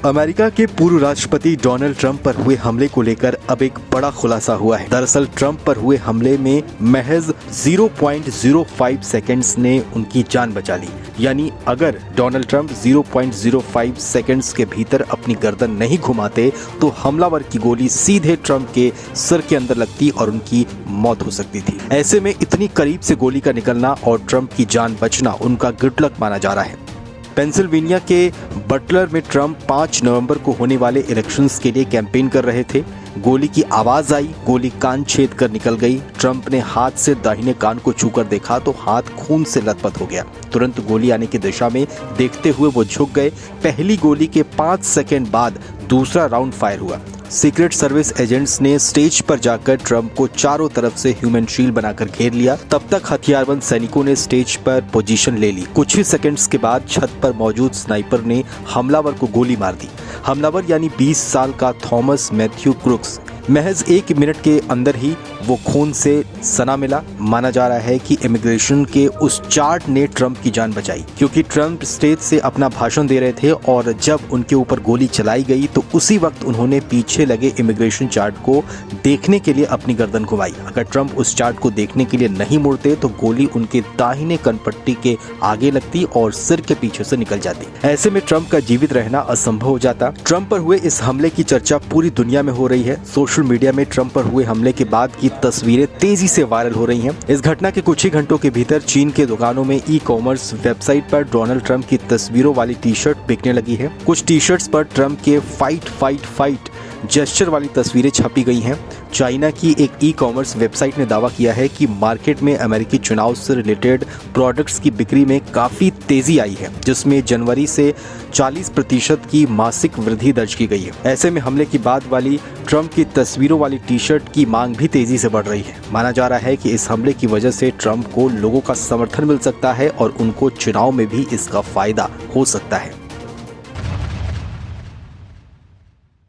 America के पूर्व राष्ट्रपति डोनाल्ड ट्रंप पर हुए हमले को लेकर अब एक बड़ा खुलासा हुआ है। दरअसल ट्रंप पर हुए हमले में महज 0.05 सेकंड्स ने उनकी जान बचा ली। यानी अगर डोनाल्ड ट्रंप 0.05 सेकंड्स के भीतर अपनी गर्दन नहीं घुमाते तो हमलावर की गोली सीधे ट्रंप के सिर के अंदर लगती और उनकी मौत हो सकती थी। ऐसे में इतनी करीब से गोली का निकलना और ट्रंप की जान बचना उनका गुड लक माना जा रहा है। पेंसिल्वेनिया के बटलर में ट्रंप 5 नवंबर को होने वाले इलेक्शंस के लिए कैंपेन कर रहे थे। गोली की आवाज आई, गोली कान छेद कर निकल गई। ट्रंप ने हाथ से दाहिने कान को छूकर देखा तो हाथ खून से लथपथ हो गया। तुरंत गोली आने की दिशा में देखते हुए वो झुक गए। पहली गोली के 5 सेकंड बाद दूसरा राउंड फायर हुआ। सीक्रेट सर्विस एजेंट्स ने स्टेज पर जाकर ट्रंप को चारों तरफ से ह्यूमन शील्ड बनाकर घेर लिया। तब तक हथियारबंद सैनिकों ने स्टेज पर पोजीशन ले ली। कुछ ही सेकंड्स के बाद छत पर मौजूद स्नाइपर ने हमलावर को गोली मार दी। हमलावर यानी 20 साल का थॉमस मैथ्यू क्रुक्स महज 1 मिनट के अंदर ही वो खून से सना मिला। माना जा रहा है कि इमिग्रेशन के उस चार्ट ने ट्रंप की जान बचाई, क्योंकि ट्रंप स्टेज से अपना भाषण दे रहे थे और जब उनके ऊपर गोली चलाई गई तो उसी वक्त उन्होंने पीछे लगे इमिग्रेशन चार्ट को देखने के लिए अपनी गर्दन घुमाई। अगर ट्रंप उस चार्ट को देखने के लिए नहीं मुड़ते तो गोली उनके दाहिने कनपट्टी के आगे लगती और सिर के पीछे से निकल जाती। ऐसे में ट्रंप का जीवित रहना असंभव हो जाता। ट्रंप पर हुए इस हमले की चर्चा पूरी दुनिया में हो रही है। सोशल मीडिया में ट्रंप पर हुए हमले के बाद की तस्वीरें तेजी से वायरल हो रही हैं। इस घटना के कुछ ही घंटों के भीतर चीन के दुकानों में ई-कॉमर्स वेबसाइट पर डोनाल्ड ट्रंप की तस्वीरों वाली टी-शर्ट बिकने लगी है। कुछ टी-शर्ट्स पर ट्रंप के फाइट फाइट फाइट जेस्चर वाली तस्वीरें छपी गई हैं। चाइना की एक ई-कॉमर्स वेबसाइट ने दावा किया है कि मार्केट में अमेरिकी चुनाव से रिलेटेड प्रोडक्ट्स की बिक्री में काफी तेजी आई है, जिसमें जनवरी से 40% की मासिक वृद्धि दर्ज की गई है। ऐसे में हमले की बाद वाली ट्रंप की तस्वीरों वाली टी-शर्ट की मांग भी तेजी से बढ़ रही है। माना जा रहा है कि इस हमले की वजह से ट्रंप को लोगों का समर्थन मिल सकता है और उनको चुनाव में भी इसका फायदा हो सकता है।